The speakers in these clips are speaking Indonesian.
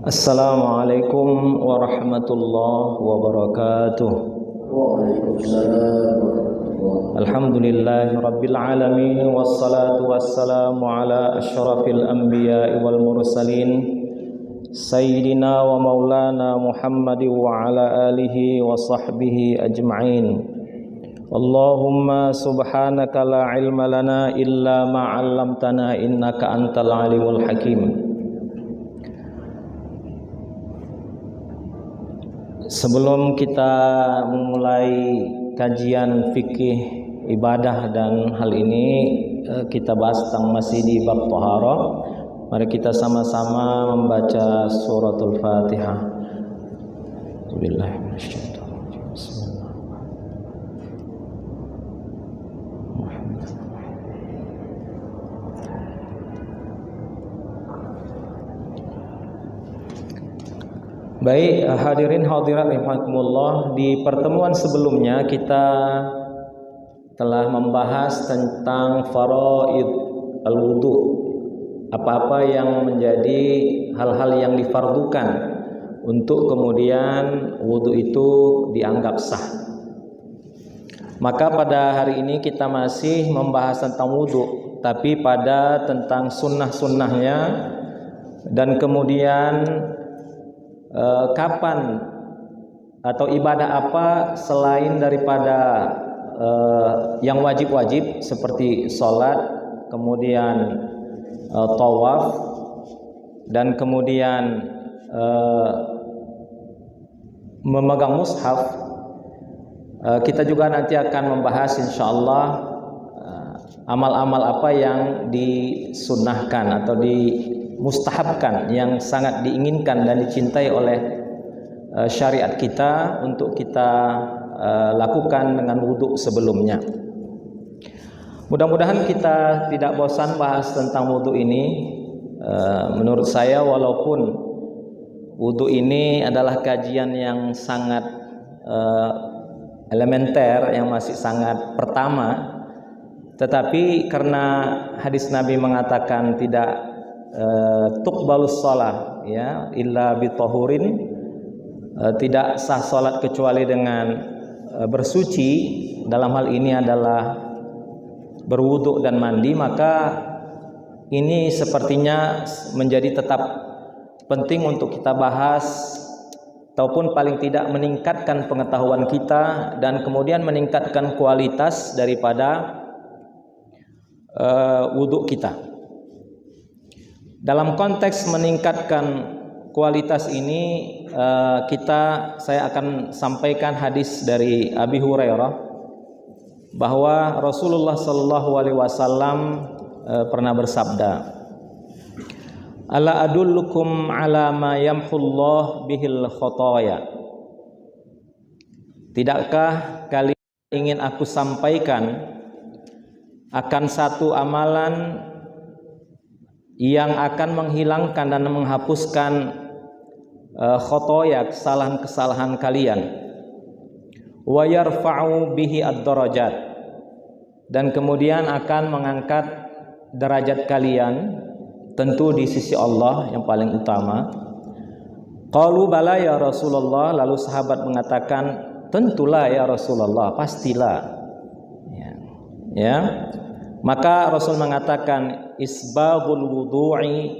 Assalamualaikum warahmatullahi wabarakatuh. Waalaikumsalam. Alhamdulillahi rabbil alamin, wassalatu wassalamu ala asyrafil anbiya'i wal mursalin sayyidina wa maulana Muhammad wa ala alihi wa sahbihi ajma'in. Allahumma subhanaka la ilma lana illa ma 'allamtana innaka antal alimul hakim. Sebelum kita memulai kajian fikih ibadah dan hal ini kita bahas tentang masih di bab taharah. Mari kita sama-sama membaca suratul Fatihah. Baik, hadirin hadirat rahimakumullah, di pertemuan sebelumnya kita telah membahas tentang faraid al-wudu, apa-apa yang menjadi hal-hal yang difardukan untuk kemudian wudu itu dianggap sah. Maka pada hari ini kita masih membahas tentang wudu, tapi pada tentang sunnah-sunnahnya dan kemudian kapan atau ibadah apa selain daripada yang wajib-wajib seperti sholat, kemudian tawaf, dan kemudian memegang mushaf. Kita juga nanti akan membahas insyaallah amal-amal apa yang disunnahkan atau mustahabkan, yang sangat diinginkan dan dicintai oleh syariat kita untuk kita lakukan dengan wudhu sebelumnya. Mudah-mudahan kita tidak bosan bahas tentang wudhu ini. Menurut saya walaupun wudhu ini adalah kajian yang sangat elementer, yang masih sangat pertama, tetapi karena hadis Nabi mengatakan tidak tuqbalus shalah ya illa bitahurin, tidak sah salat kecuali dengan bersuci, dalam hal ini adalah berwudu dan mandi, maka ini sepertinya menjadi tetap penting untuk kita bahas, ataupun paling tidak meningkatkan pengetahuan kita dan kemudian meningkatkan kualitas daripada wudu kita. Dalam konteks meningkatkan kualitas ini, saya akan sampaikan hadis dari Abi Hurairah bahwa Rasulullah SAW pernah bersabda, "Ala adullukum ala ma yamhullah bihil khotoya." Tidakkah kalian ingin aku sampaikan akan satu amalan yang akan menghilangkan dan menghapuskan khotoya, kesalahan-kesalahan kalian, wa yarfa'u bihi ad-darajat, dan kemudian akan mengangkat derajat kalian tentu di sisi Allah yang paling utama. Qalu bala ya Rasulullah, lalu sahabat mengatakan tentulah ya Rasulullah, pastilah ya. Maka Rasul mengatakan isbaghul wudu'i,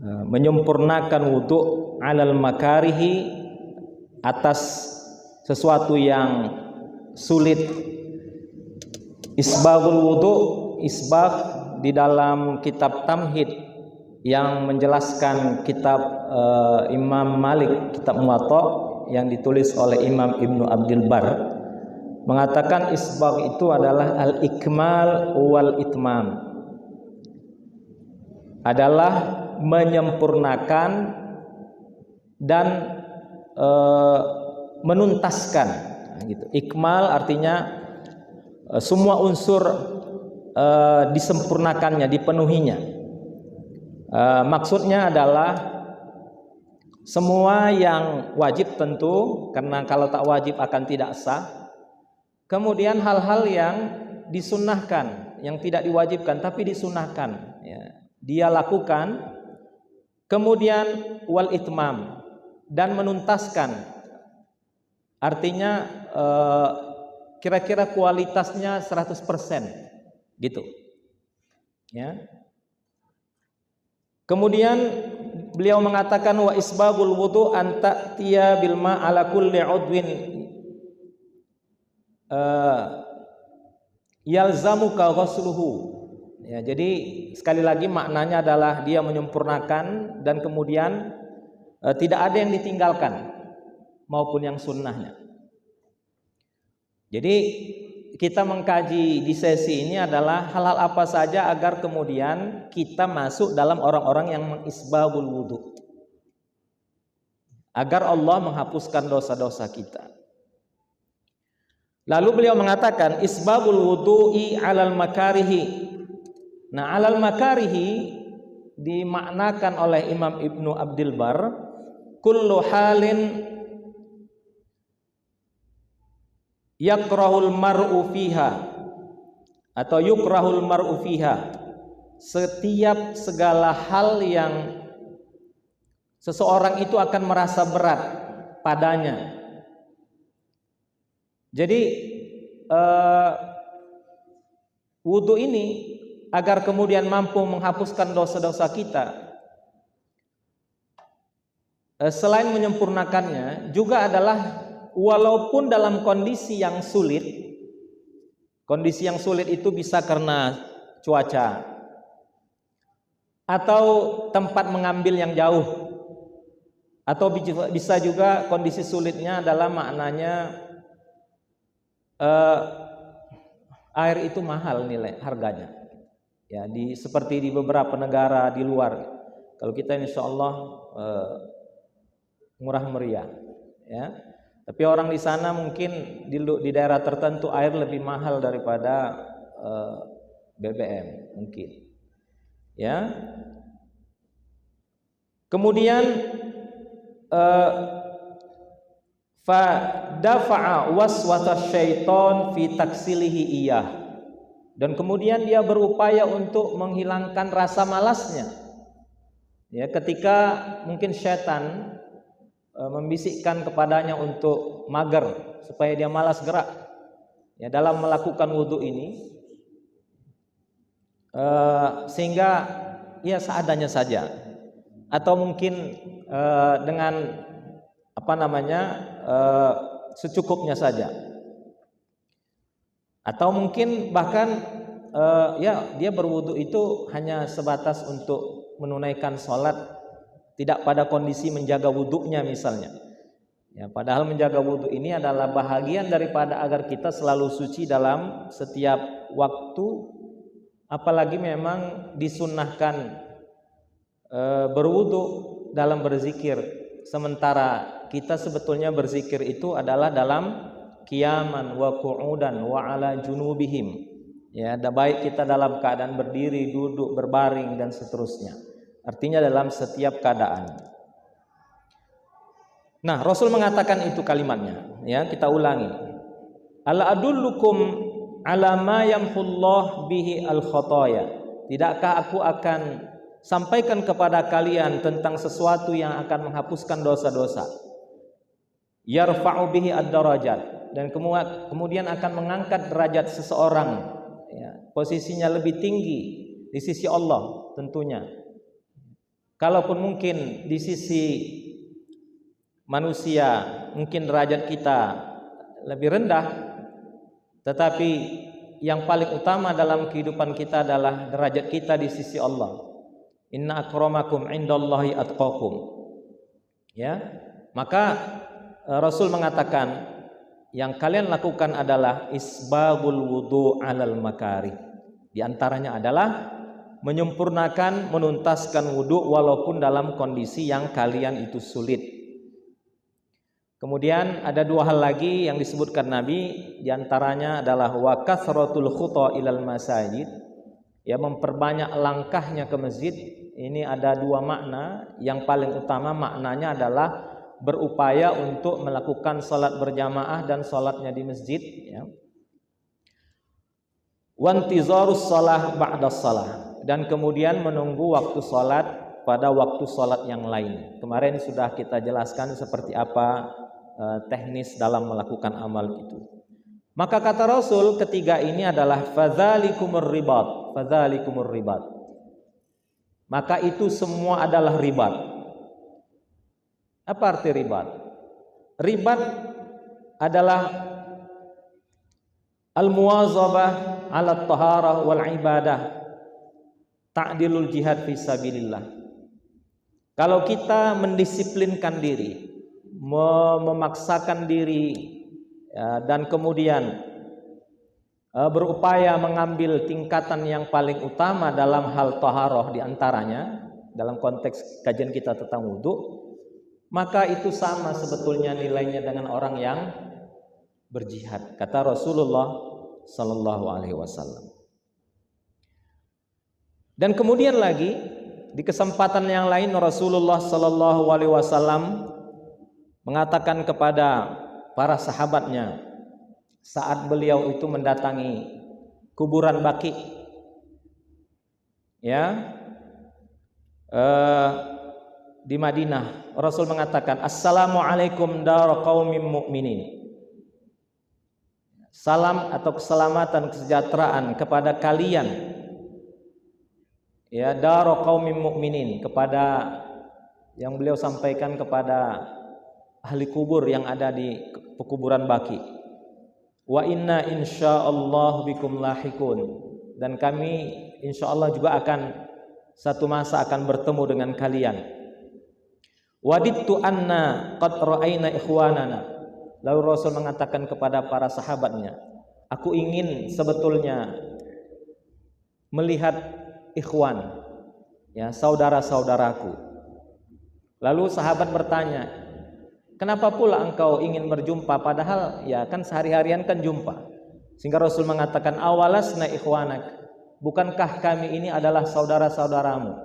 menyempurnakan wudu, alal makarihi, atas sesuatu yang sulit. Isbaghul wudu, isbagh di dalam kitab Tamhid yang menjelaskan kitab Imam Malik, kitab Muwatta yang ditulis oleh Imam Ibnu Abdul Bar, mengatakan isbagh itu adalah al-ikmal wal itmam, adalah menyempurnakan dan menuntaskan gitu. Ikmal artinya semua unsur disempurnakannya, dipenuhinya. Maksudnya adalah semua yang wajib tentu, karena kalau tak wajib akan tidak sah. Kemudian hal-hal yang disunnahkan, yang tidak diwajibkan tapi disunnahkan ya. dia lakukan, kemudian wal itmam, dan menuntaskan. Artinya kira-kira kualitasnya 100% gitu. Ya. Kemudian beliau mengatakan wa isbabul wudu an ta'tiya bil ma ala kulli udwin yalzamuka ghusluhu. Ya, jadi sekali lagi maknanya adalah dia menyempurnakan dan kemudian tidak ada yang ditinggalkan maupun yang sunnahnya. Jadi kita mengkaji di sesi ini adalah hal-hal apa saja agar kemudian kita masuk dalam orang-orang yang mengisbabul wudu, agar Allah menghapuskan dosa-dosa kita. Lalu beliau mengatakan isbabul wudu'i alal makarihi. Nah, alal makarihi dimaknakan oleh Imam Ibnu Abdul Bar, kullu halin yakrahul mar'u fiha atau yukrahul mar'u fiha, setiap segala hal yang seseorang itu akan merasa berat padanya. Jadi wudu ini agar kemudian mampu menghapuskan dosa-dosa kita, selain menyempurnakannya juga adalah walaupun dalam kondisi yang sulit. Kondisi yang sulit itu bisa karena cuaca atau tempat mengambil yang jauh, atau bisa juga kondisi sulitnya adalah maknanya air itu mahal nilai harganya. Ya, seperti di beberapa negara di luar. Kalau kita insya Allah murah meriah, ya. Tapi orang di sana mungkin di daerah tertentu air lebih mahal daripada BBM mungkin. Ya. Kemudian fa dafa'a waswasa syaiton fi taksilihi iyah. Dan kemudian dia berupaya untuk menghilangkan rasa malasnya. Ya, ketika mungkin syaitan membisikkan kepadanya untuk mager supaya dia malas gerak, ya, dalam melakukan wudhu ini, sehingga ya seadanya saja, atau mungkin dengan secukupnya saja, atau mungkin bahkan ya dia berwudhu itu hanya sebatas untuk menunaikan sholat, tidak pada kondisi menjaga wudhunya misalnya. Ya, padahal menjaga wudhu ini adalah bahagian daripada agar kita selalu suci dalam setiap waktu, apalagi memang disunnahkan berwudhu dalam berzikir. Sementara kita sebetulnya berzikir itu adalah dalam qiyaman wa qu'udan wa ala junubihim. Ya, baik kita dalam keadaan berdiri, duduk, berbaring dan seterusnya. Artinya dalam setiap keadaan. Nah, Rasul mengatakan itu kalimatnya, ya, kita ulangi. Ala adullukum ala ma yamhullah bihi al khotoya. Tidakkah aku akan sampaikan kepada kalian tentang sesuatu yang akan menghapuskan dosa-dosa? Yarfa'u bihi ad-darajat, dan kemudian akan mengangkat derajat seseorang, ya, posisinya lebih tinggi di sisi Allah tentunya. Kalaupun mungkin di sisi manusia mungkin derajat kita lebih rendah, tetapi yang paling utama dalam kehidupan kita adalah derajat kita di sisi Allah. Inna akramakum indallahi atqakum. Ya, maka Rasul mengatakan yang kalian lakukan adalah isbabul wudu alal makari. Di antaranya adalah menyempurnakan, menuntaskan wudhu walaupun dalam kondisi yang kalian itu sulit. Kemudian ada dua hal lagi yang disebutkan Nabi, diantaranya adalah wa kathratul khuta ilal masajid, ya, memperbanyak langkahnya ke masjid. Ini ada dua makna. Yang paling utama maknanya adalah berupaya untuk melakukan salat berjamaah dan salatnya di masjid, ya. Wantizarus shalah ba'da shalah, dan kemudian menunggu waktu sholat pada waktu sholat yang lain. Kemarin sudah kita jelaskan seperti apa teknis dalam melakukan amal itu. Maka kata Rasul ketiga ini adalah fadzalikumur ribat, fadzalikumur ribat. Maka itu semua adalah ribat. Apa arti ribat? Ribat adalah al-muwazabah 'ala at-taharah wal ibadah ta'dilul jihad fi sabilillah. Kalau kita mendisiplinkan diri, memaksakan diri dan kemudian berupaya mengambil tingkatan yang paling utama dalam hal taharah di antaranya dalam konteks kajian kita tentang wudu, maka itu sama sebetulnya nilainya dengan orang yang berjihad, kata Rasulullah sallallahu alaihi wasallam. Dan kemudian lagi di kesempatan yang lain Rasulullah sallallahu alaihi wasallam mengatakan kepada para sahabatnya saat beliau itu mendatangi kuburan Baqi, di Madinah. Rasul mengatakan, assalamualaikum dar qaumin mu'minin. Salam atau keselamatan, kesejahteraan kepada kalian, dar qaumin mu'minin, kepada yang beliau sampaikan kepada ahli kubur yang ada di pekuburan Baqi. Wa inna insyaallah bikum lahikun, dan kami insyaallah juga akan satu masa akan bertemu dengan kalian. Wadittu anna qad ra'ayna ikhwanana. Lalu Rasul mengatakan kepada para sahabatnya, aku ingin sebetulnya melihat ikhwan, saudara-saudaraku. Lalu sahabat bertanya, kenapa pula engkau ingin berjumpa, padahal kan sehari-harian kan jumpa. Sehingga Rasul mengatakan, awalasna ikhwanak, bukankah kami ini adalah saudara-saudaramu?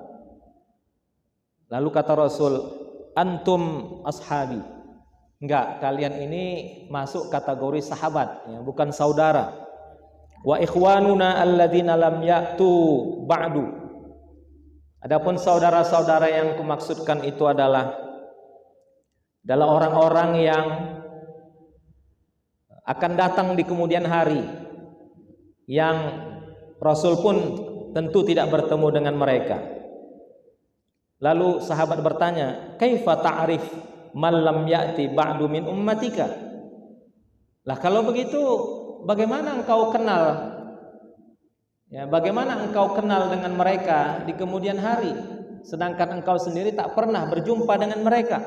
Lalu kata Rasul, antum ashabi. Enggak, kalian ini masuk kategori sahabat, bukan saudara. Wa ikhwanuna alladzina lam ya'tu ba'du. Adapun saudara-saudara yang kumaksudkan itu adalah orang-orang yang akan datang di kemudian hari, yang Rasul pun tentu tidak bertemu dengan mereka. Lalu sahabat bertanya, kaifa ta'rif man lam ya'ti ba'du min ummatika? Lah kalau begitu bagaimana engkau kenal? Bagaimana engkau kenal dengan mereka di kemudian hari, sedangkan engkau sendiri tak pernah berjumpa dengan mereka?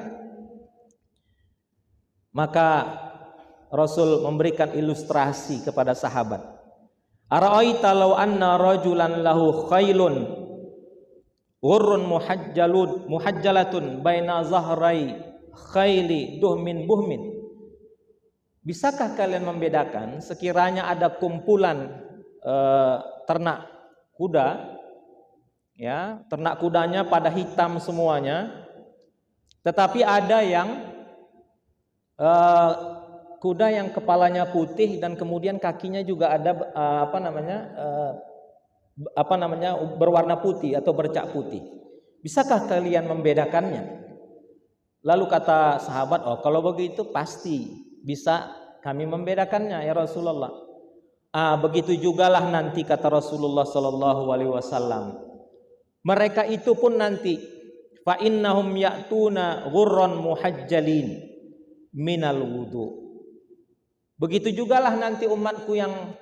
Maka Rasul memberikan ilustrasi kepada sahabat. Ara'aita law anna rajulan lahu khailun ghurrun muhajjalatun baina zahrai khaili duhmin buhmin. Bisakah kalian membedakan sekiranya ada kumpulan ternak kuda, ternak kudanya pada hitam semuanya, tetapi ada yang kuda yang kepalanya putih dan kemudian kakinya juga ada berwarna putih atau bercak putih. Bisakah kalian membedakannya? Lalu kata sahabat, kalau begitu pasti bisa kami membedakannya ya Rasulullah. Begitu jugalah nanti, kata Rasulullah sallallahu alaihi wasallam, mereka itu pun nanti fa innahum ya'tuna ghurran muhajjalin minal wudu. Begitu jugalah nanti umatku yang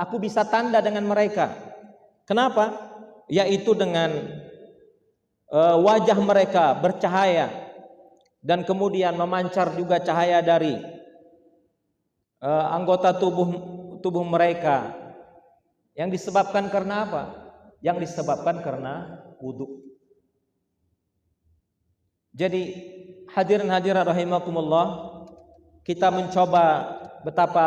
aku bisa tanda dengan mereka. Kenapa? Yaitu dengan wajah mereka bercahaya dan kemudian memancar juga cahaya dari anggota tubuh mereka, yang disebabkan karena apa? Yang disebabkan karena wudu. Jadi hadirin-hadirat rahimakumullah, kita mencoba betapa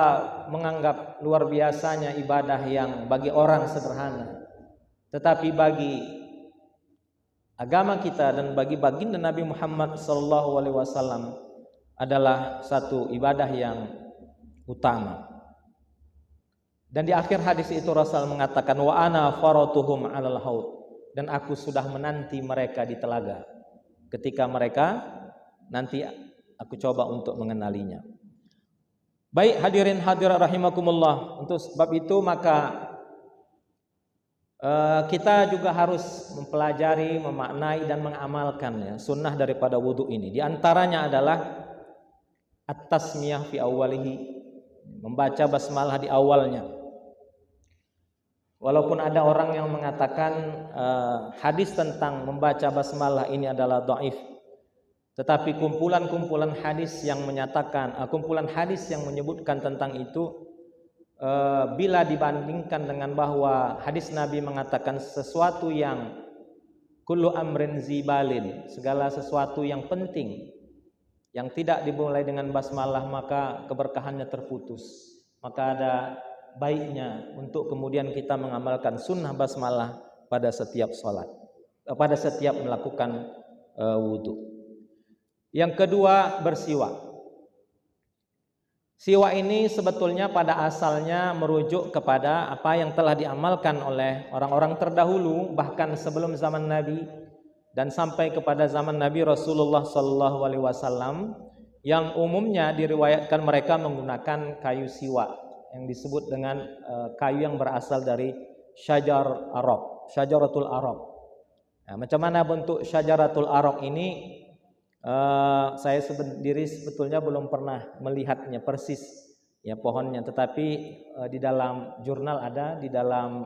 menganggap luar biasanya ibadah yang bagi orang sederhana, tetapi bagi agama kita dan bagi baginda Nabi Muhammad SAW adalah satu ibadah yang utama. Dan di akhir hadis itu Rasul mengatakan wa ana faratuhum 'alal haud, dan aku sudah menanti mereka di telaga. Ketika mereka nanti aku coba untuk mengenalinya. Baik hadirin hadirat rahimakumullah, untuk sebab itu maka kita juga harus mempelajari, memaknai dan mengamalkan ya sunnah daripada wudhu ini. Di antaranya adalah at-tasmiyah fi awwalihi, membaca basmalah di awalnya. Walaupun ada orang yang mengatakan hadis tentang membaca basmalah ini adalah dhaif, tetapi kumpulan-kumpulan hadis yang menyatakan, kumpulan hadis yang menyebutkan tentang itu, bila dibandingkan dengan bahwa hadis Nabi mengatakan sesuatu yang kullu amrin zibalin, segala sesuatu yang penting yang tidak dimulai dengan basmalah maka keberkahannya terputus, maka ada baiknya untuk kemudian kita mengamalkan sunnah basmalah pada setiap sholat, pada setiap melakukan wudhu. Yang kedua, bersiwak. Siwak ini sebetulnya pada asalnya merujuk kepada apa yang telah diamalkan oleh orang-orang terdahulu, bahkan sebelum zaman Nabi dan sampai kepada zaman Nabi Rasulullah SAW, yang umumnya diriwayatkan mereka menggunakan kayu siwak yang disebut dengan kayu yang berasal dari syajar araq, syajaratul araq. Nah, macam mana bentuk syajaratul araq ini? Saya sendiri sebetulnya belum pernah melihatnya persis ya pohonnya, tetapi di dalam jurnal ada, di dalam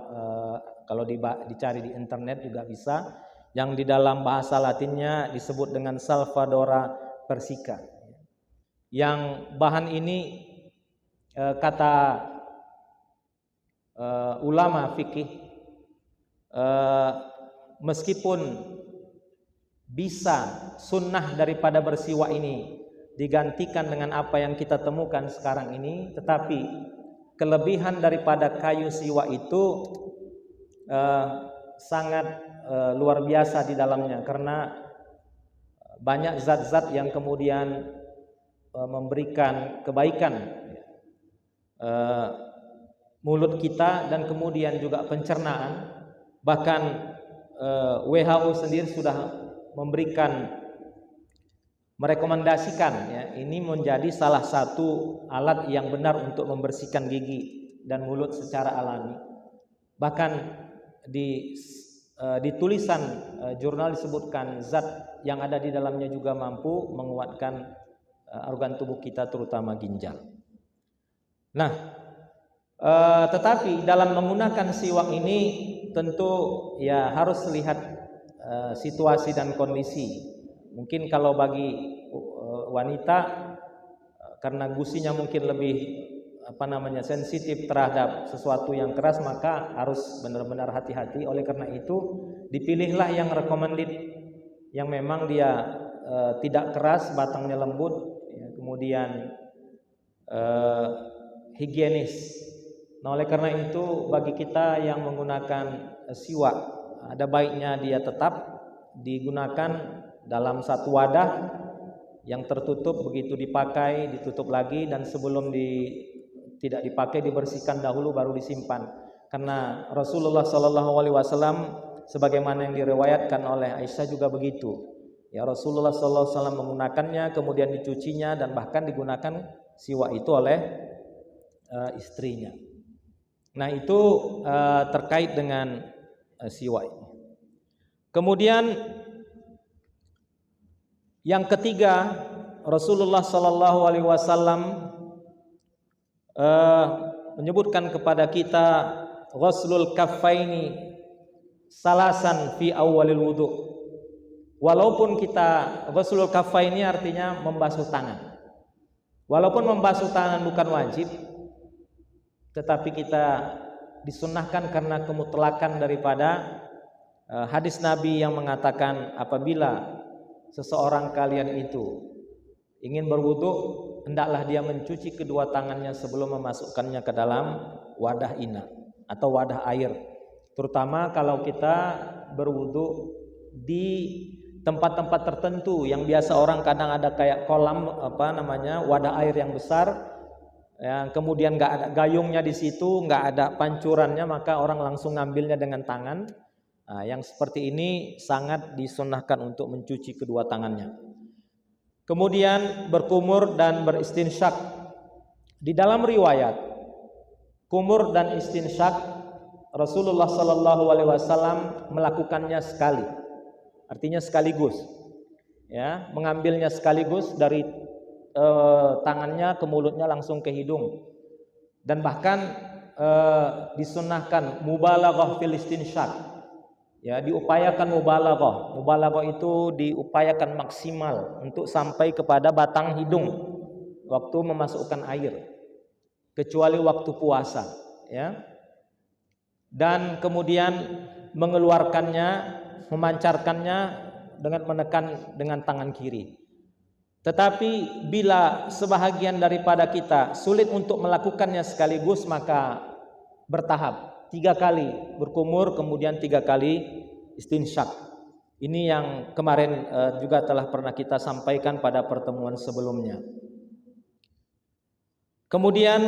kalau dicari di internet juga bisa, yang di dalam bahasa Latinnya disebut dengan Salvadora persica. Yang bahan ini kata ulama fikih, meskipun bisa sunnah daripada bersiwak ini digantikan dengan apa yang kita temukan sekarang ini, tetapi kelebihan daripada kayu siwak itu sangat luar biasa di dalamnya, karena banyak zat-zat yang kemudian memberikan kebaikan mulut kita dan kemudian juga pencernaan. Bahkan WHO sendiri sudah merekomendasikan ya, ini menjadi salah satu alat yang benar untuk membersihkan gigi dan mulut secara alami. Bahkan di tulisan jurnal disebutkan zat yang ada di dalamnya juga mampu menguatkan organ tubuh kita, terutama ginjal. Nah, tetapi dalam menggunakan siwak ini tentu ya harus lihat situasi dan kondisi. Mungkin kalau bagi wanita karena gusinya mungkin lebih sensitif terhadap sesuatu yang keras, maka harus benar-benar hati-hati. Oleh karena itu dipilihlah yang recommended, yang memang dia tidak keras, batangnya lembut, ya, kemudian higienis. Nah, oleh karena itu bagi kita yang menggunakan siwak, ada baiknya dia tetap digunakan dalam satu wadah yang tertutup, begitu dipakai ditutup lagi, dan sebelum tidak dipakai dibersihkan dahulu baru disimpan. Karena Rasulullah SAW sebagaimana yang diriwayatkan oleh Aisyah juga begitu. Ya, Rasulullah SAW menggunakannya, kemudian dicucinya, dan bahkan digunakan siwak itu oleh istrinya. Nah, itu terkait dengan siwak ini. Kemudian yang ketiga, Rasulullah SAW menyebutkan kepada kita ghuslul kaffaini salasan fi awalil wudu. Walaupun kita ghuslul kaffaini artinya membasuh tangan. Walaupun membasuh tangan bukan wajib, tetapi kita disunnahkan karena kemutlakan daripada hadis Nabi yang mengatakan apabila seseorang kalian itu ingin berwudu, hendaklah dia mencuci kedua tangannya sebelum memasukkannya ke dalam wadah ina atau wadah air. Terutama kalau kita berwudu di tempat-tempat tertentu yang biasa orang kadang ada kayak kolam wadah air yang besar, yang kemudian nggak ada gayungnya di situ, nggak ada pancurannya, maka orang langsung ngambilnya dengan tangan. Nah, yang seperti ini sangat disunnahkan untuk mencuci kedua tangannya. Kemudian berkumur dan beristinsyak. Di dalam riwayat, kumur dan istinsyak Rasulullah Sallallahu Alaihi Wasallam melakukannya sekali, artinya sekaligus, ya, mengambilnya sekaligus dari tangannya ke mulutnya langsung ke hidung, dan bahkan disunnahkan mubalaghah fil istinsyak, ya, diupayakan mubalaghah. Mubalaghah itu diupayakan maksimal untuk sampai kepada batang hidung waktu memasukkan air, kecuali waktu puasa, ya. Dan kemudian mengeluarkannya, memancarkannya dengan menekan dengan tangan kiri. Tetapi bila sebahagian daripada kita sulit untuk melakukannya sekaligus, maka bertahap, 3 kali berkumur, kemudian 3 kali istinsyak. Ini yang kemarin juga telah pernah kita sampaikan pada pertemuan sebelumnya. Kemudian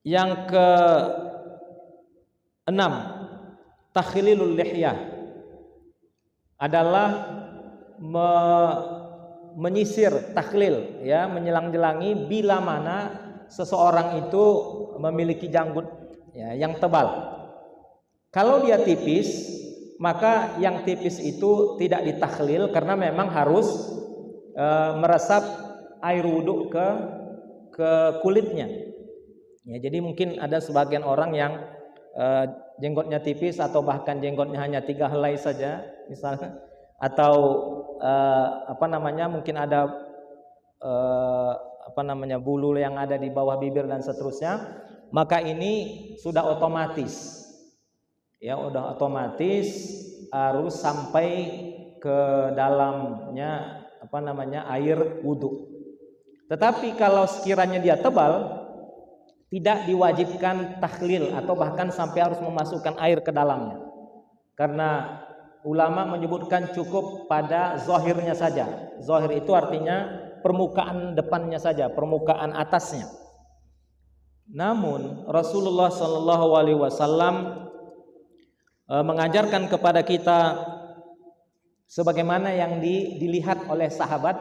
yang ke-6, takhlilul lihyah adalah menyisir, takhlil, ya, menyelang-jelangi bila mana seseorang itu memiliki janggut, ya, yang tebal. Kalau dia tipis, maka yang tipis itu tidak ditakhlil karena memang harus meresap air wudhu ke kulitnya. Ya, jadi mungkin ada sebagian orang yang jenggotnya tipis atau bahkan jenggotnya hanya 3 helai saja misalnya, atau mungkin ada bulu yang ada di bawah bibir dan seterusnya, maka ini sudah otomatis, ya, udah otomatis harus sampai ke dalamnya air wudhu. Tetapi kalau sekiranya dia tebal, tidak diwajibkan takhlil atau bahkan sampai harus memasukkan air ke dalamnya, karena ulama menyebutkan cukup pada zahirnya saja. Zahir itu artinya permukaan depannya saja, permukaan atasnya. Namun Rasulullah Shallallahu Alaihi Wasallam mengajarkan kepada kita sebagaimana yang dilihat oleh sahabat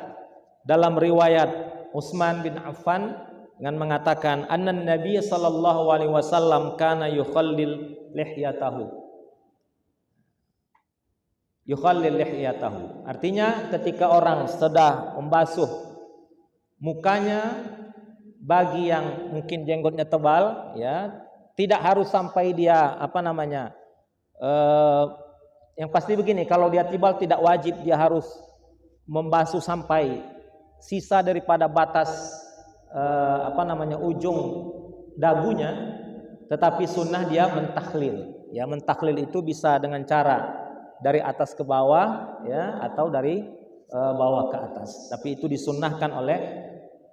dalam riwayat Utsman bin Affan dengan mengatakan annan Nabi sallallahu alaihi wasallam kana yukhallil lihyatahu. Yukhallil lihyatahu artinya ketika orang sedang membasuh mukanya, bagi yang mungkin jenggotnya tebal, ya, tidak harus sampai dia yang pasti begini, kalau dia tebal tidak wajib dia harus membasuh sampai sisa daripada batas ujung dagunya, tetapi sunnah dia mentakhlil. Ya, mentakhlil itu bisa dengan cara dari atas ke bawah, ya, atau dari bawah ke atas. Tapi itu disunnahkan oleh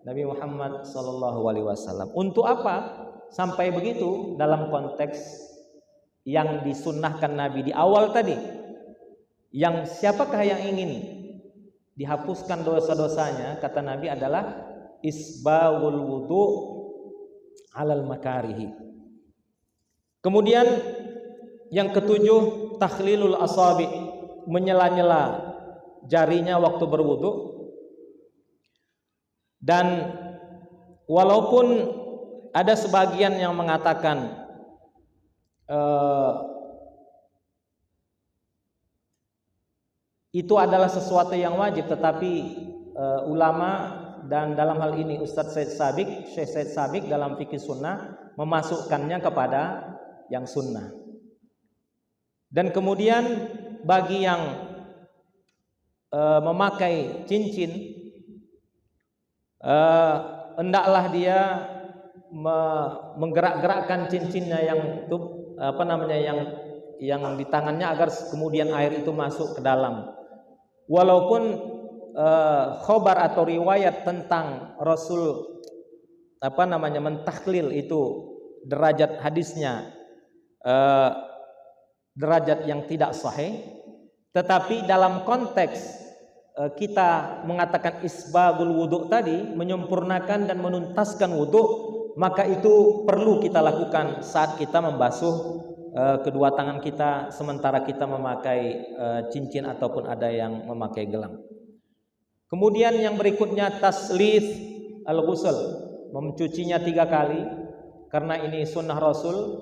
Nabi Muhammad SAW. Untuk apa sampai begitu? Dalam konteks yang disunnahkan Nabi di awal tadi, yang siapakah yang ingin dihapuskan dosa-dosanya, kata Nabi, adalah isbawul wudu alal makarihi. Kemudian yang ke-7, takhlilul asabi, menyela-nyela jarinya waktu berwudu. Dan walaupun ada sebagian yang mengatakan itu adalah sesuatu yang wajib, tetapi ulama dan dalam hal ini Ustadz Syekh Said Sabiq dalam fikih sunnah memasukkannya kepada yang sunnah. Dan kemudian bagi yang memakai cincin, hendaklah dia menggerak-gerakkan cincinnya yang yang di tangannya agar kemudian air itu masuk ke dalam. Walaupun khobar atau riwayat tentang Rasul mentakhlil itu derajat hadisnya derajat yang tidak sahih, tetapi dalam konteks kita mengatakan isbagul wudu tadi, menyempurnakan dan menuntaskan wudu, maka itu perlu kita lakukan saat kita membasuh kedua tangan kita sementara kita memakai cincin ataupun ada yang memakai gelang. Kemudian yang berikutnya taslith al-ghusl, mencucinya 3 kali karena ini sunnah Rasul,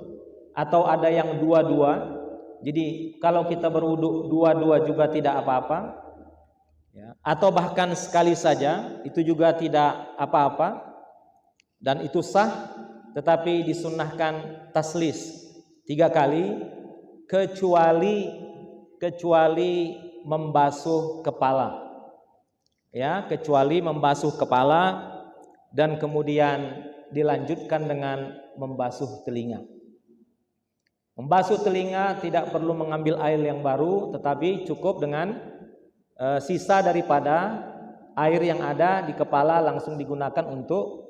atau ada yang 2-2. Jadi kalau kita berwudu 2-2 juga tidak apa-apa, ya. Atau bahkan sekali saja itu juga tidak apa-apa dan itu sah, tetapi disunnahkan taslith 3 kali kecuali membasuh kepala, ya, kecuali membasuh kepala dan kemudian dilanjutkan dengan membasuh telinga. Membasuh telinga tidak perlu mengambil air yang baru, tetapi cukup dengan sisa daripada air yang ada di kepala langsung digunakan untuk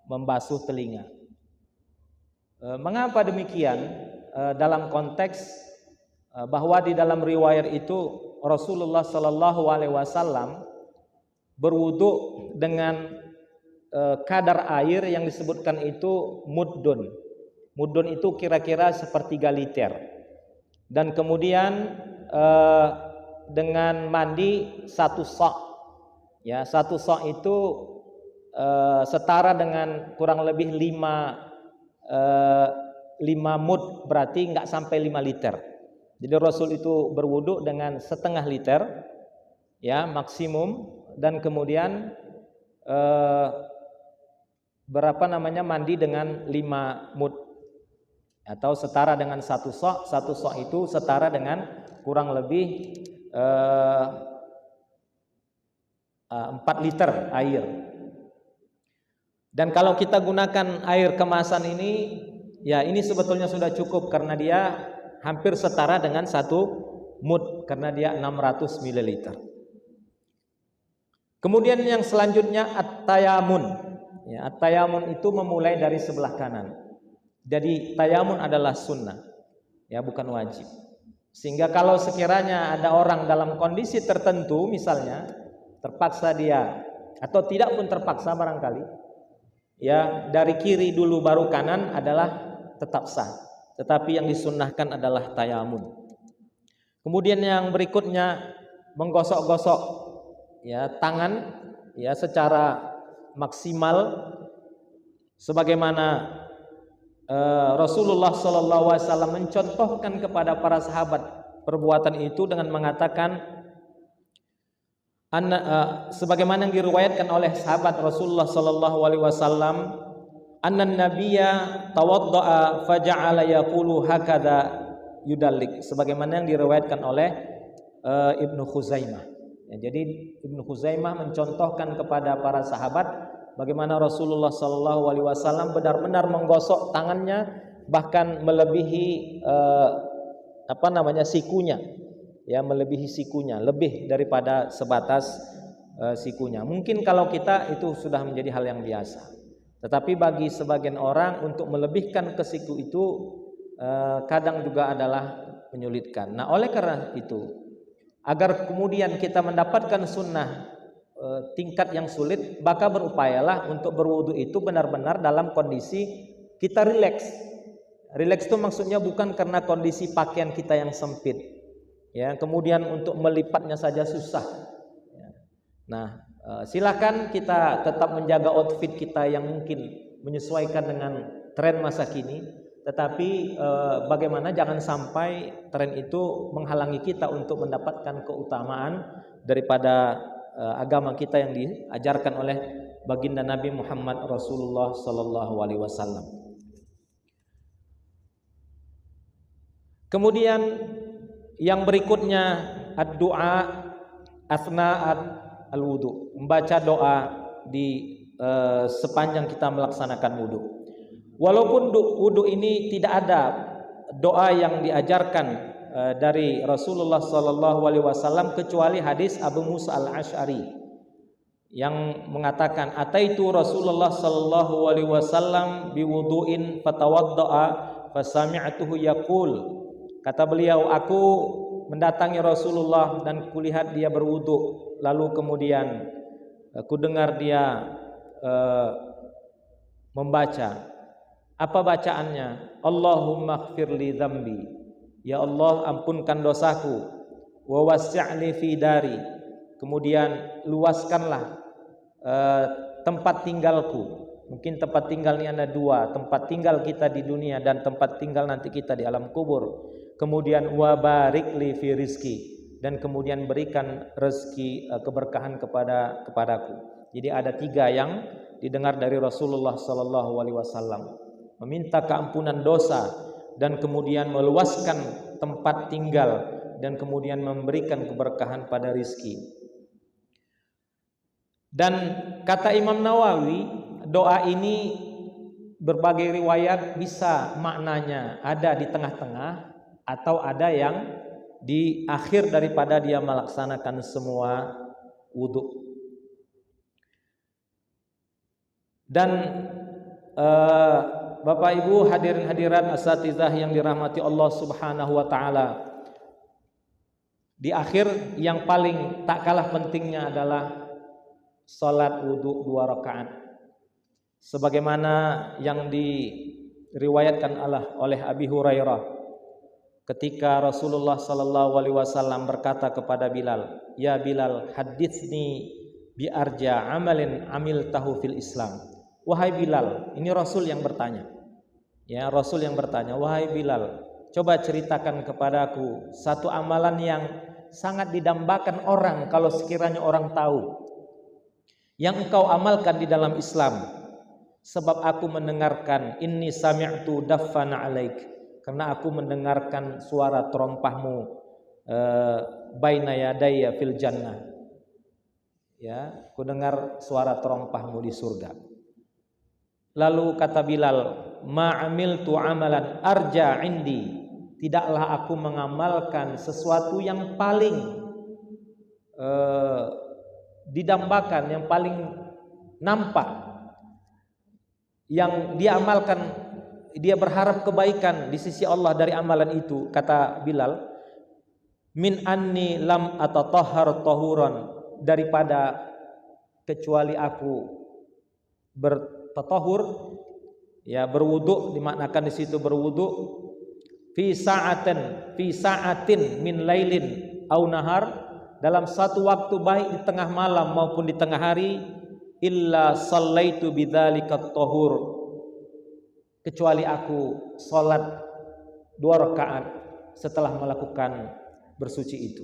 membasuh telinga. Mengapa demikian? Dalam konteks bahwa di dalam riwayat itu Rasulullah Shallallahu Alaihi Wasallam berwudu dengan kadar air yang disebutkan itu muddun. Muddun itu kira-kira 1/3 liter. Dan kemudian dengan mandi 1 sok. Ya, 1 sok itu setara dengan kurang lebih 5 mud, berarti nggak sampai 5 liter. Jadi Rasul itu berwudu dengan 1/2 liter, ya, maksimum, dan kemudian mandi dengan 5 mud atau setara dengan 1 sok. 1 sok itu setara dengan kurang lebih 4 liter air. Dan kalau kita gunakan air kemasan ini, ya ini sebetulnya sudah cukup karena dia hampir setara dengan 1 mud karena dia 600 ml. Kemudian yang selanjutnya at-tayamun. Ya, at-tayamun itu memulai dari sebelah kanan. Jadi tayamun adalah sunnah, ya, bukan wajib. Sehingga kalau sekiranya ada orang dalam kondisi tertentu, misalnya terpaksa dia, atau tidak pun terpaksa barangkali, ya, dari kiri dulu baru kanan adalah tetap sah. Tetapi yang disunnahkan adalah tayamun. Kemudian yang berikutnya menggosok-gosok, ya, tangan, ya, secara maksimal sebagaimana Rasulullah SAW mencontohkan kepada para sahabat perbuatan itu dengan mengatakan sebagaimana yang diriwayatkan oleh sahabat Rasulullah SAW, anna nabiyya tawadda'a faja'ala yaqulu hakadha yudallik, sebagaimana yang diriwayatkan oleh Ibnu Khuzaimah. Ya, jadi Ibnu Khuzaimah mencontohkan kepada para sahabat bagaimana Rasulullah SAW benar-benar menggosok tangannya, bahkan melebihi sikunya, ya, melebihi sikunya, lebih daripada sebatas sikunya. Mungkin kalau kita itu sudah menjadi hal yang biasa, tetapi bagi sebagian orang untuk melebihkan ke siku itu kadang juga adalah menyulitkan. Nah, oleh karena itu, agar kemudian kita mendapatkan sunnah tingkat yang sulit, maka berupayalah untuk berwudu itu benar-benar dalam kondisi kita rileks. Rileks itu maksudnya bukan karena kondisi pakaian kita yang sempit, ya, kemudian untuk melipatnya saja susah. Nah, silakan kita tetap menjaga outfit kita yang mungkin menyesuaikan dengan tren masa kini, tetapi bagaimana jangan sampai tren itu menghalangi kita untuk mendapatkan keutamaan daripada agama kita yang diajarkan oleh baginda Nabi Muhammad Rasulullah Sallallahu Alaihi Wasallam. Kemudian yang berikutnya ad-du'a asna'at al-wudu, membaca doa di sepanjang kita melaksanakan wudu. Walaupun wudu ini tidak ada doa yang diajarkan dari Rasulullah Sallallahu Alaihi Wasallam kecuali hadis Abu Musa al-Ash'ari yang mengatakan, ataitu Rasulullah Sallallahu Alaihi Wasallam biwuduin fatawadda'a fasami'tuhu yaqul. Kata beliau, aku mendatangi Rasulullah dan kulihat dia berwudu, lalu kemudian ku dengar dia membaca. Apa bacaannya? Allahumma ighfirli dzambi. Ya Allah, ampunkan dosaku. Wa wasi'li fi dari. Kemudian luaskanlah tempat tinggalku. Mungkin tempat tinggal ini ada dua, tempat tinggal kita di dunia dan tempat tinggal nanti kita di alam kubur. Kemudian wa barik li fi rizki, dan kemudian berikan rezeki keberkahan kepadaku. Jadi ada tiga yang didengar dari Rasulullah sallallahu alaihi wasallam. Meminta keampunan dosa dan kemudian meluaskan tempat tinggal dan kemudian memberikan keberkahan pada rizki. Dan kata Imam Nawawi, doa ini berbagai riwayat bisa maknanya ada di tengah-tengah atau ada yang di akhir daripada dia melaksanakan semua wudhu. Dan Bapak Ibu hadirin hadirat asatizah yang dirahmati Allah Subhanahu wa taala, di akhir yang paling tak kalah pentingnya adalah salat wudhu 2 rakaat. Sebagaimana yang diriwayatkan oleh Abi Hurairah, ketika Rasulullah sallallahu alaihi wasallam berkata kepada Bilal, "Ya Bilal, haditsni bi arja amalin amiltahu fil Islam." Wahai Bilal, ini Rasul yang bertanya. Ya, Rasul yang bertanya, "Wahai Bilal, coba ceritakan kepadaku satu amalan yang sangat didambakan orang kalau sekiranya orang tahu, yang engkau amalkan di dalam Islam. Sebab aku mendengarkan, inni sami'tu daffana alaik, karena aku mendengarkan suara terompahmu baina yadayya fil jannah." Ya, aku dengar suara terompahmu di surga. Lalu kata Bilal, "Ma amiltu amalan arja indi." Tidaklah aku mengamalkan sesuatu yang paling didambakan, yang paling nampak, yang dia amalkan, dia berharap kebaikan di sisi Allah dari amalan itu. Kata Bilal, "Min anni lam atatahhar tahuran," daripada kecuali aku bertatahur, ya berwudu, dimaknakan di situ berwudu, fi sa'atin min lailin au nahar, dalam satu waktu baik di tengah malam maupun di tengah hari, illa sallaitu bidzalika tahur, kecuali aku salat 2 rakaat setelah melakukan bersuci itu.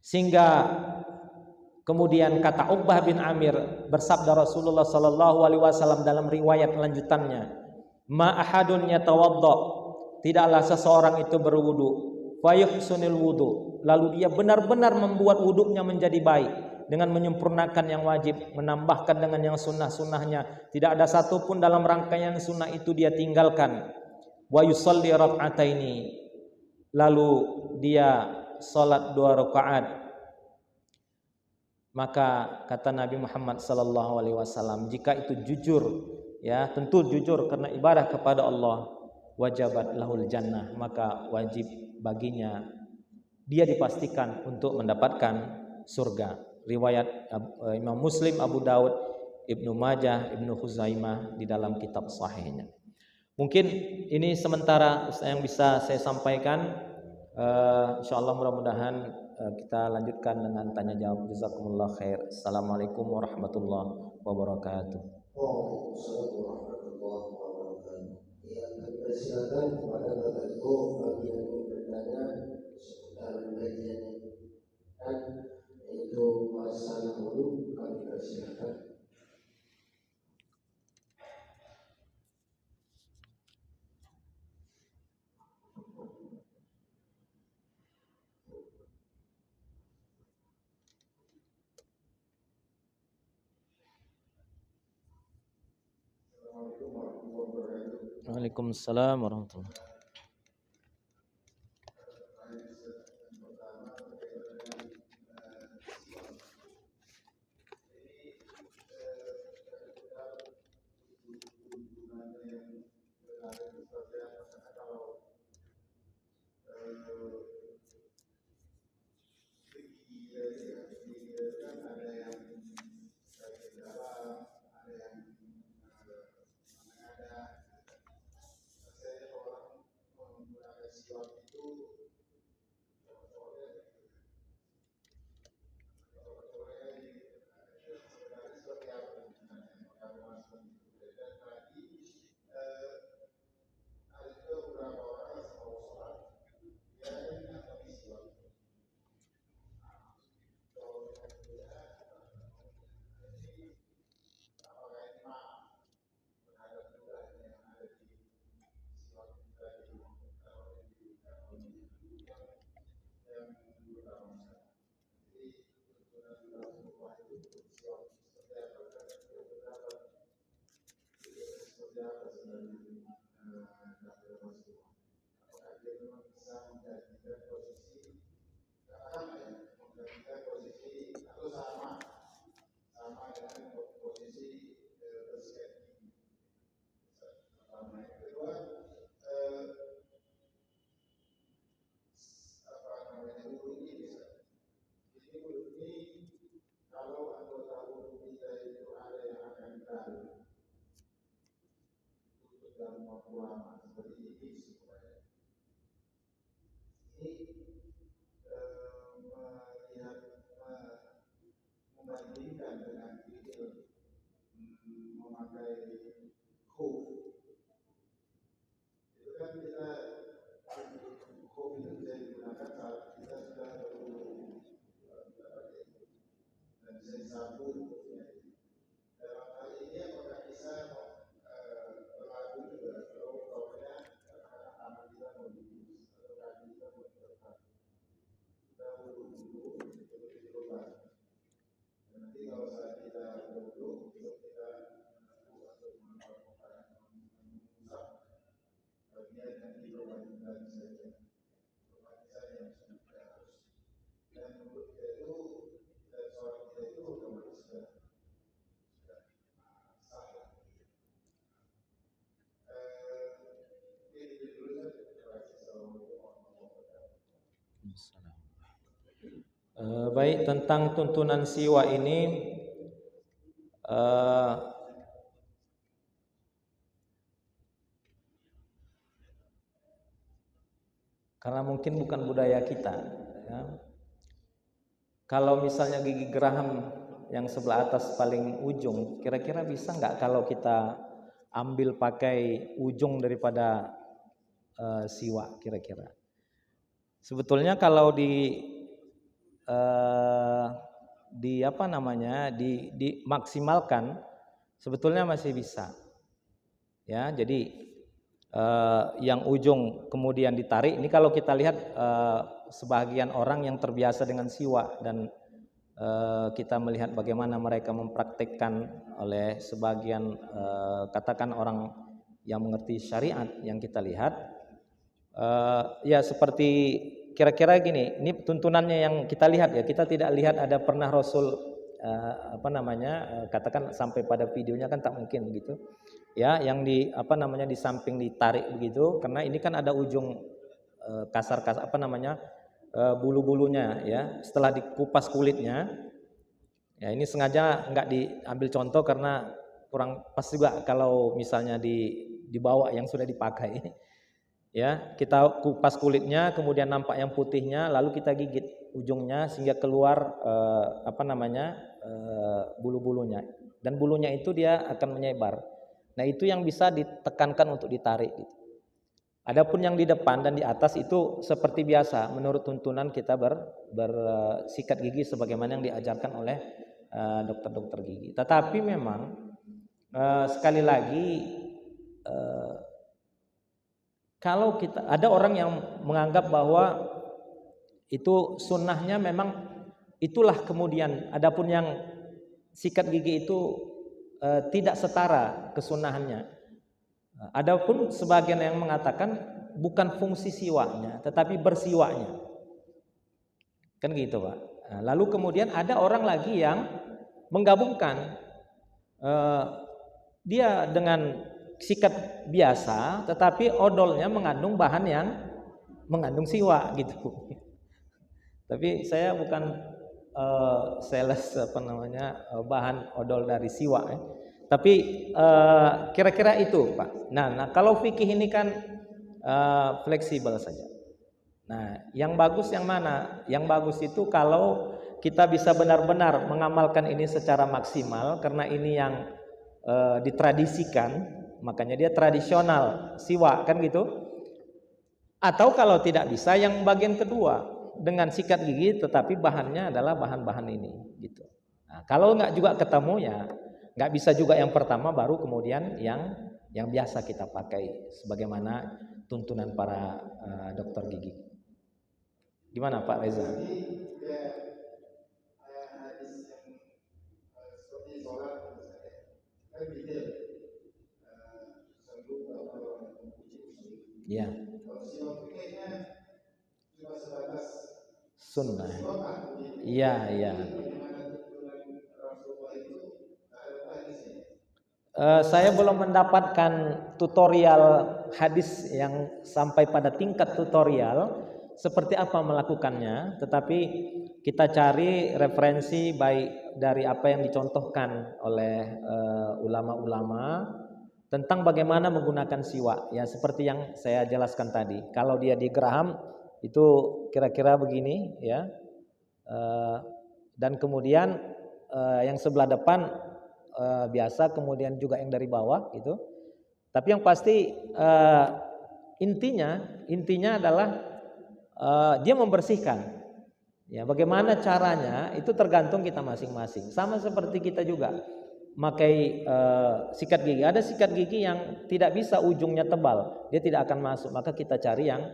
Sehingga kemudian kata Uqbah bin Amir, bersabda Rasulullah sallallahu alaihi wasallam dalam riwayat lanjutannya, "Ma ahadun yatawadda," tidaklah seseorang itu berwudu, fayuhsunil wudu, lalu dia benar-benar membuat wuduknya menjadi baik dengan menyempurnakan yang wajib, menambahkan dengan yang sunnah-sunnahnya, tidak ada satupun dalam rangkaian sunnah itu dia tinggalkan. Wa yusalli rak'ataini, lalu dia salat 2 rakaat. Maka kata Nabi Muhammad sallallahu alaihi wasallam, jika itu jujur, ya tentu jujur karena ibadah kepada Allah, wajabat lahul jannah, maka wajib baginya, dia dipastikan untuk mendapatkan surga. Riwayat Imam Muslim, Abu Daud, Ibnu Majah, Ibnu Khuzaimah di dalam kitab sahihnya. Mungkin ini sementara yang bisa saya sampaikan. Insyaallah mudah-mudahan kita lanjutkan dengan tanya jawab. Jazakumullah khair. Assalamualaikum warahmatullahi wabarakatuh. Waalaikumsalam warahmatullahi wabarakatuh. Ya, kami persilakan kepada Bapak Ibu bagi yang ingin bertanya seputar kajian ini, dan itu masalah wudu, kami persilakan. Waalaikumsalam warahmatullahi wabarakatuh. Baik, tentang tuntunan siwa ini karena mungkin bukan budaya kita, ya. Kalau misalnya gigi geraham yang sebelah atas paling ujung, kira-kira bisa nggak kalau kita ambil pakai ujung daripada siwa kira-kira? Sebetulnya kalau apa namanya dimaksimalkan sebetulnya masih bisa, ya. Jadi yang ujung kemudian ditarik. Ini kalau kita lihat sebagian orang yang terbiasa dengan siwa dan kita melihat bagaimana mereka mempraktikkan oleh sebagian katakan orang yang mengerti syariat yang kita lihat, ya seperti kira-kira gini. Ini tuntunannya yang kita lihat, ya. Kita tidak lihat ada pernah Rasul katakan sampai pada videonya kan tak mungkin gitu. Ya, yang di samping ditarik begitu, karena ini kan ada ujung kasar-kasar bulu-bulunya, ya. Setelah dikupas kulitnya, ya ini sengaja nggak diambil contoh karena kurang pas juga kalau misalnya dibawa yang sudah dipakai. Ya, kita kupas kulitnya, kemudian nampak yang putihnya, lalu kita gigit ujungnya sehingga keluar bulu-bulunya, dan bulunya itu dia akan menyebar. Nah, itu yang bisa ditekankan untuk ditarik gitu. Adapun yang di depan dan di atas itu seperti biasa menurut tuntunan kita bersikat gigi sebagaimana yang diajarkan oleh dokter-dokter gigi. Tetapi memang sekali lagi kalau kita ada orang yang menganggap bahwa itu sunnahnya memang itulah, kemudian adapun yang sikat gigi itu tidak setara kesunahannya. Adapun sebagian yang mengatakan bukan fungsi siwaknya tetapi bersiwaknya, kan gitu, Pak. Nah, lalu kemudian ada orang lagi yang menggabungkan dia dengan sikat biasa tetapi odolnya mengandung bahan yang mengandung siwak gitu. Tapi saya bukan sales bahan odol dari siwak, ya. Tapi kira-kira itu, Pak. Nah, kalau fikih ini kan fleksibel saja. Nah, yang bagus yang mana? Yang bagus itu kalau kita bisa benar-benar mengamalkan ini secara maksimal, karena ini yang ditradisikan, makanya dia tradisional siwak, kan gitu. Atau kalau tidak bisa, yang bagian kedua dengan sikat gigi tetapi bahannya adalah bahan-bahan ini gitu. Nah, kalau nggak juga ketemu, ya nggak bisa juga yang pertama baru kemudian yang biasa kita pakai sebagaimana tuntunan para dokter gigi. Gimana Pak Reza? Ya, Kalau siwak itu kayaknya cuma sebatas sunnah. doa. Iya, iya. Bagaimana tuntunan Rasulullah itu ada hadisnya? Saya belum mendapatkan tutorial hadis yang sampai pada tingkat tutorial seperti apa melakukannya, tetapi kita cari referensi baik dari apa yang dicontohkan oleh ulama-ulama tentang bagaimana menggunakan siwak. Ya, seperti yang saya jelaskan tadi. Kalau dia di geraham itu kira-kira begini, ya. Dan kemudian yang sebelah depan biasa, kemudian juga yang dari bawah gitu. Tapi yang pasti intinya adalah dia membersihkan. Ya, bagaimana caranya itu tergantung kita masing-masing. Sama seperti kita juga memakai sikat gigi. Ada sikat gigi yang tidak bisa ujungnya tebal, dia tidak akan masuk. Maka kita cari yang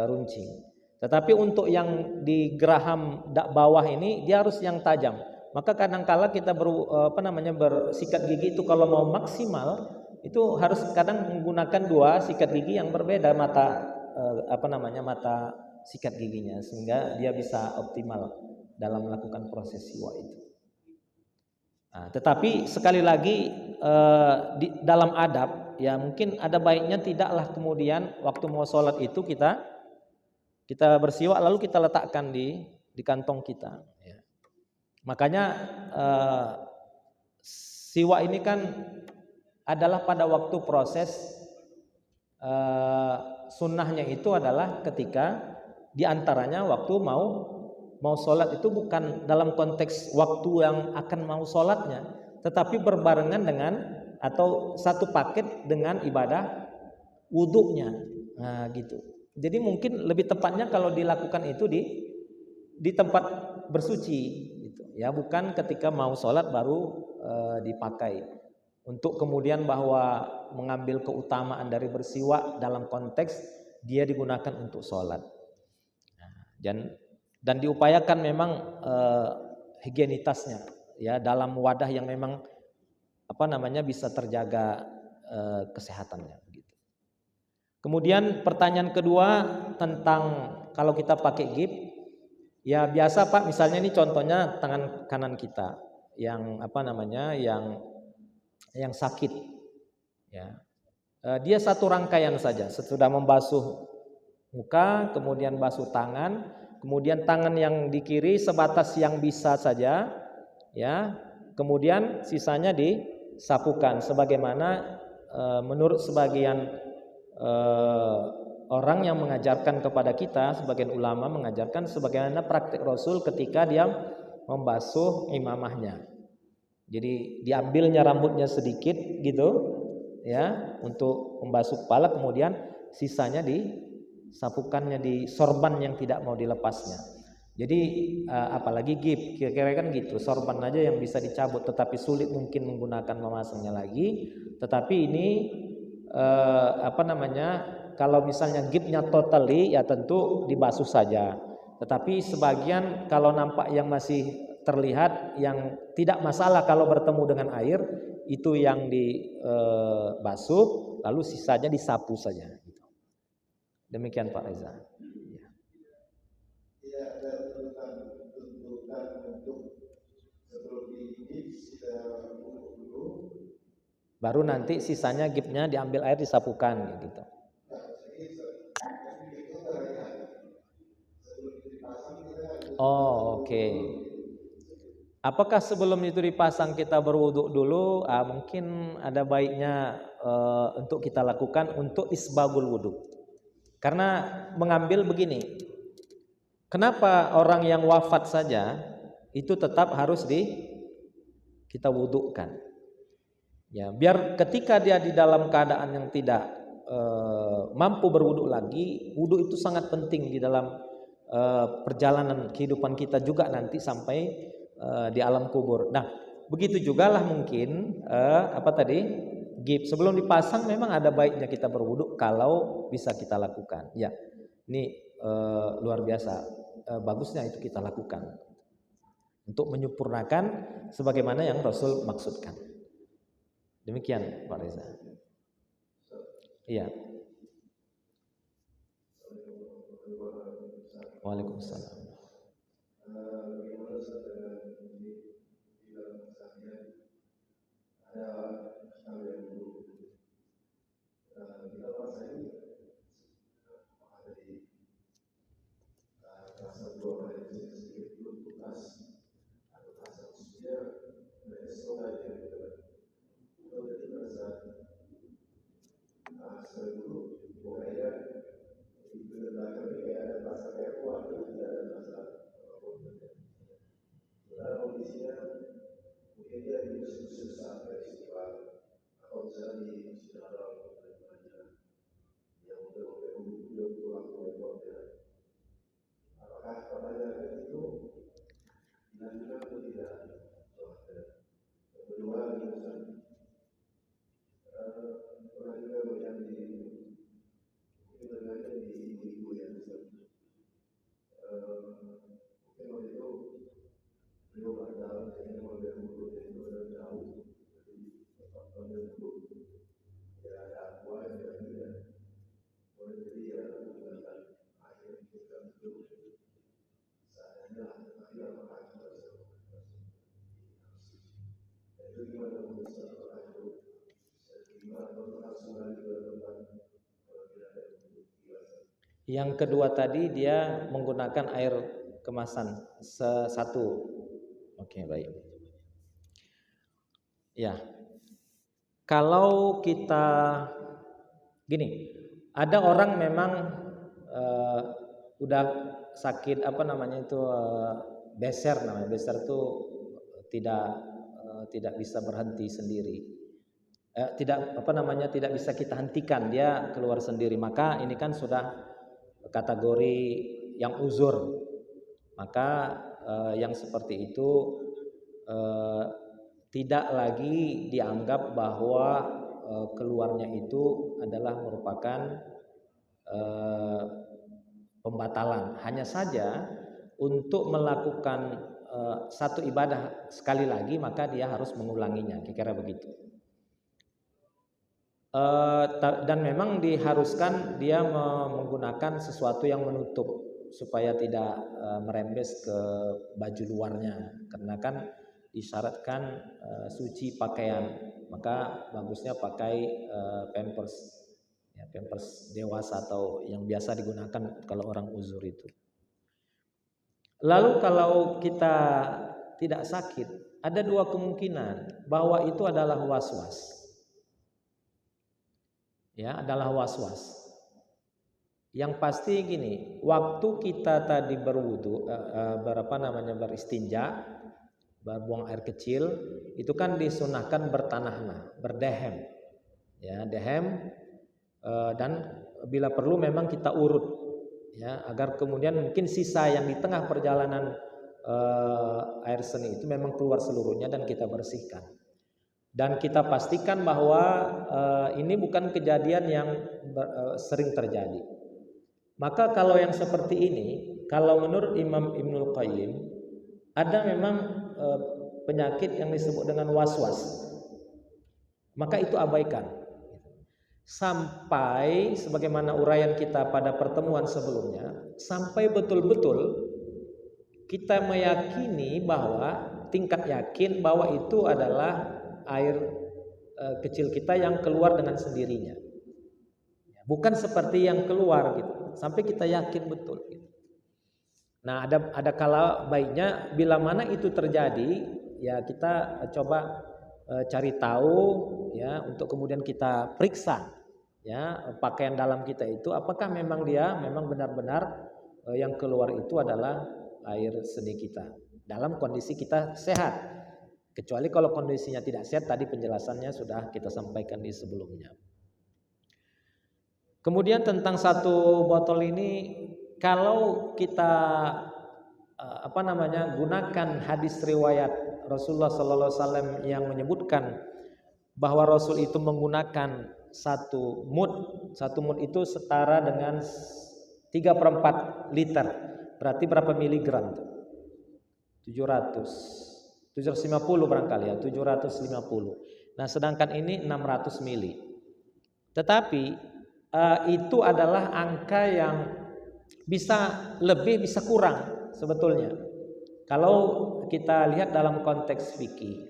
runcing. Tetapi untuk yang di geraham bawah ini dia harus yang tajam. Maka kadang-kala kita bersikat gigi itu kalau mau maksimal itu harus kadang menggunakan dua sikat gigi yang berbeda mata mata sikat giginya, sehingga dia bisa optimal dalam melakukan proses siwak itu. Nah, tetapi sekali lagi di dalam adab ya mungkin ada baiknya tidaklah kemudian waktu mau sholat itu kita bersiwak lalu kita letakkan di kantong kita. Ya. Makanya siwak ini kan adalah pada waktu proses sunnahnya itu adalah ketika diantaranya waktu mau sholat itu bukan dalam konteks waktu yang akan mau sholatnya, tetapi berbarengan dengan atau satu paket dengan ibadah wudhunya. Nah gitu. Jadi mungkin lebih tepatnya kalau dilakukan itu di tempat bersuci gitu. Ya, bukan ketika mau sholat baru dipakai. Untuk kemudian bahwa mengambil keutamaan dari bersiwak dalam konteks dia digunakan untuk sholat. Dan diupayakan memang higienitasnya ya dalam wadah yang memang bisa terjaga kesehatannya gitu. Kemudian pertanyaan kedua tentang kalau kita pakai gip, ya biasa Pak, misalnya ini contohnya tangan kanan kita yang yang sakit ya. Dia satu rangkaian saja, sesudah membasuh muka, kemudian basuh tangan, kemudian tangan yang di kiri sebatas yang bisa saja ya, kemudian sisanya disapukan sebagaimana menurut sebagian orang yang mengajarkan kepada kita, sebagian ulama mengajarkan sebagaimana praktik Rasul ketika dia membasuh imamahnya. Jadi diambilnya rambutnya sedikit gitu ya untuk membasuh kepala, kemudian sisanya disapukannya di sorban yang tidak mau dilepasnya. Jadi apalagi gip, kira-kira kan gitu, sorban aja yang bisa dicabut, tetapi sulit mungkin menggunakan memasangnya lagi. Tetapi ini kalau misalnya gipnya totally ya tentu dibasuh saja. Tetapi sebagian kalau nampak yang masih terlihat yang tidak masalah kalau bertemu dengan air itu yang dibasuh, lalu sisanya disapu saja. Demikian Pak Reza. Ya. Tidak ada tuntutan untuk sebelum digigit kita bungkus dulu. Baru nanti sisanya gipnya diambil air disapukan gitu. Oh, oke. Apakah sebelum itu dipasang kita berwuduk dulu? Mungkin ada baiknya untuk kita lakukan untuk isbagul wudhu. Karena mengambil begini, kenapa orang yang wafat saja itu tetap harus kita wudhukan? Ya, biar ketika dia di dalam keadaan yang tidak mampu berwudhu lagi, wudhu itu sangat penting di dalam perjalanan kehidupan kita juga nanti sampai di alam kubur. Nah, begitu juga lah mungkin gip sebelum dipasang memang ada baiknya kita berwudhu kalau bisa kita lakukan. Ya, ini luar biasa bagusnya itu kita lakukan untuk menyempurnakan sebagaimana yang Rasul maksudkan. Demikian Pak Reza. Iya. Waalaikumsalam. Bagaimana Ustaz dengan di dalam keseharian ada hal yang buruk. Kita merasa ini ada di rasa dua orang yang sedikit belum tuntas atau rasa maksudnya mereka sengaja gitu kan. Kalau jadi merasa sering dulu pokoknya itu belakang kayak ada rasa kayak kuat tidak ada rasa apapun. Dalam kondisinya mungkin dia di susah dari istighfar atau misalnya di masjid haram yang udah pulang ke apakah pertanyaan itu dilanjutkan atau tidak? Yang kedua, pernah juga melihat di ibu-ibu yang mungkin waktu itu beliau batal kayaknya mau berwudu dan itu ada jauh jadi tempat berwudu ya ada aqua yang tidak boleh jadi ya menggunakan air kita itu seadanya tapi apakah itu harus itu gimana menurut apakah itu gimana atau harus kembali ke tempat kalau tidak ada Yang kedua tadi dia menggunakan air kemasan satu. Oke, baik. Ya. Kalau kita gini, ada orang memang udah sakit beser namanya. Beser itu tidak bisa berhenti sendiri. Tidak bisa kita hentikan, dia keluar sendiri. Maka ini kan sudah kategori yang uzur. Maka yang seperti itu tidak lagi dianggap bahwa keluarnya itu adalah merupakan pembatalan. Hanya saja untuk melakukan satu ibadah sekali lagi maka dia harus mengulanginya, kira-kira begitu. Dan memang diharuskan dia menggunakan sesuatu yang menutup supaya tidak merembes ke baju luarnya, karena kan disyaratkan suci pakaian, maka bagusnya pakai pampers, ya, pampers dewasa atau yang biasa digunakan kalau orang uzur itu. Lalu kalau kita tidak sakit, ada dua kemungkinan bahwa itu adalah was-was. Ya, adalah was-was. Yang pasti gini, waktu kita tadi berwudu, beristinja, berbuang air kecil, itu kan disunahkan bertanahna, berdehem, ya, dehem, dan bila perlu memang kita urut, ya, agar kemudian mungkin sisa yang di tengah perjalanan air seni itu memang keluar seluruhnya dan kita bersihkan. Dan kita pastikan bahwa ini bukan kejadian yang sering terjadi. Maka kalau yang seperti ini, kalau menurut Imam Ibnul Qayyim, ada memang penyakit yang disebut dengan was-was. Maka itu abaikan. Sampai sebagaimana uraian kita pada pertemuan sebelumnya, sampai betul-betul kita meyakini bahwa tingkat yakin bahwa itu adalah air kecil kita yang keluar dengan sendirinya, bukan seperti yang keluar gitu, sampai kita yakin betul gitu. Nah, ada kala baiknya bila mana itu terjadi, ya kita coba cari tahu, ya, untuk kemudian kita periksa, ya, pakaian dalam kita itu apakah memang benar-benar yang keluar itu adalah air seni kita dalam kondisi kita sehat. Kecuali kalau kondisinya tidak sehat, tadi penjelasannya sudah kita sampaikan di sebelumnya. Kemudian tentang satu botol ini, kalau kita gunakan hadis riwayat Rasulullah SAW yang menyebutkan bahwa Rasul itu menggunakan satu mud itu setara dengan 3/4 liter. Berarti berapa miligram? 750 barangkali ya, 750. Nah, sedangkan ini 600 mili. Tetapi itu adalah angka yang bisa lebih bisa kurang sebetulnya kalau kita lihat dalam konteks fikih.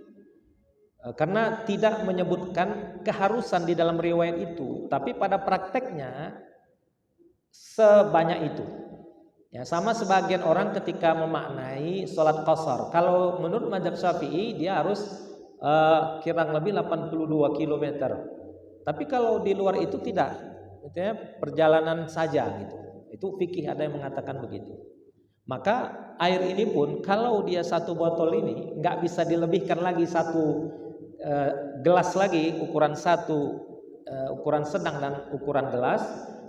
Karena tidak menyebutkan keharusan di dalam riwayat itu, tapi pada prakteknya sebanyak itu. Ya, sama sebagian orang ketika memaknai sholat qasar. Kalau menurut mazhab Syafi'i dia harus kurang lebih 82 km. Tapi kalau di luar itu tidak, itu ya, perjalanan saja gitu. Itu fikih ada yang mengatakan begitu. Maka air ini pun kalau dia satu botol ini nggak bisa dilebihkan lagi satu gelas lagi, ukuran satu, ukuran sedang dan ukuran gelas,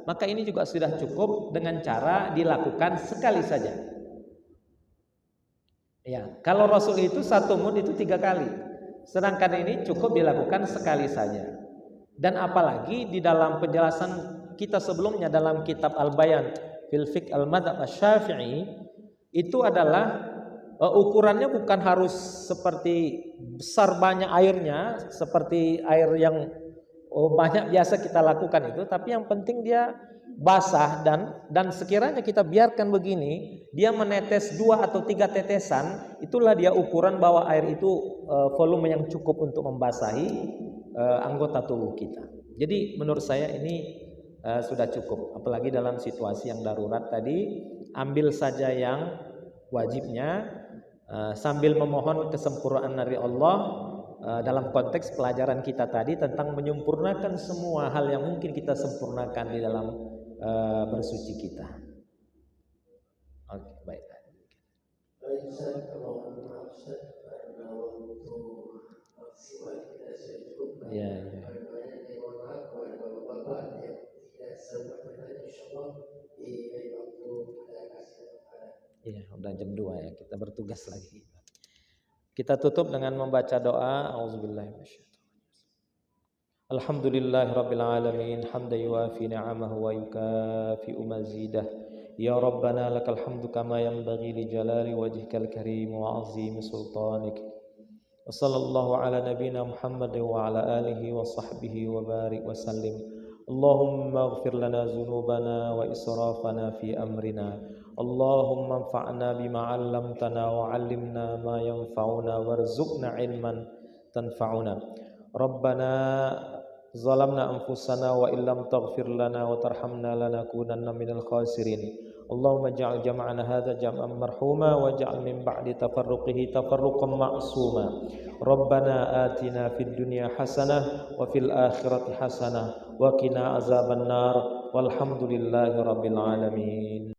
maka ini juga sudah cukup dengan cara dilakukan sekali saja. Ya, kalau Rasul itu satu mud itu 3 kali, sedangkan ini cukup dilakukan sekali saja. Dan apalagi di dalam penjelasan kita sebelumnya dalam kitab Al-Bayan fil Fiqh Al-Madhab Asy-Syafi'i itu adalah ukurannya bukan harus seperti besar banyak airnya, seperti air yang banyak biasa kita lakukan itu, tapi yang penting dia basah dan sekiranya kita biarkan begini, dia menetes 2 atau 3 tetesan, itulah dia ukuran bahwa air itu volume yang cukup untuk membasahi anggota tubuh kita. Jadi menurut saya ini sudah cukup, apalagi dalam situasi yang darurat tadi, ambil saja yang wajibnya sambil memohon kesempurnaan dari Allah dalam konteks pelajaran kita tadi tentang menyempurnakan semua hal yang mungkin kita sempurnakan di dalam bersuci kita. Oke, baik. Baik, saya mohon maaf karena waktu maksimal kita sudah cukup. Ya. Mohon maaf kepada bapak yang tidak sempat bertanya, insyaallah di waktu kita kasih kepada. Iya, udah jam 2 ya, kita bertugas lagi. Kita tutup dengan membaca doa. Auzubillahi minasyaitonir rajim. Alhamdulillahirabbil alamin, hamdan yuwafi ni'amahu wa yukafi'u mazidah. Ya Rabbana lakal hamdu kama yanbaghi li jalali wajhikal karim wa 'azimi sultanik. Wa sallallahu ala nabiyyina Muhammad wa ala alihi wa sahbihi wa barik wa sallim. Allahumma ighfir lana dhunubana wa israfana fi amrina. Allahumma anfa'na bima 'allamtana wa 'allimna ma yanfa'una warzuqna 'ilman tanfa'una. Rabbana zalamna anfusana wa illam taghfir lana wa tarhamna lanakunanna minal khasirin. Allahumma ja'al jam'ana hadza jam'an marhuma wa ja'al min ba'di tafarruqihi tafarruqan ma'suma. Rabbana atina fid dunya hasanah wa fil akhirati hasanah wa qina azabannar walhamdulillahi rabbil alamin.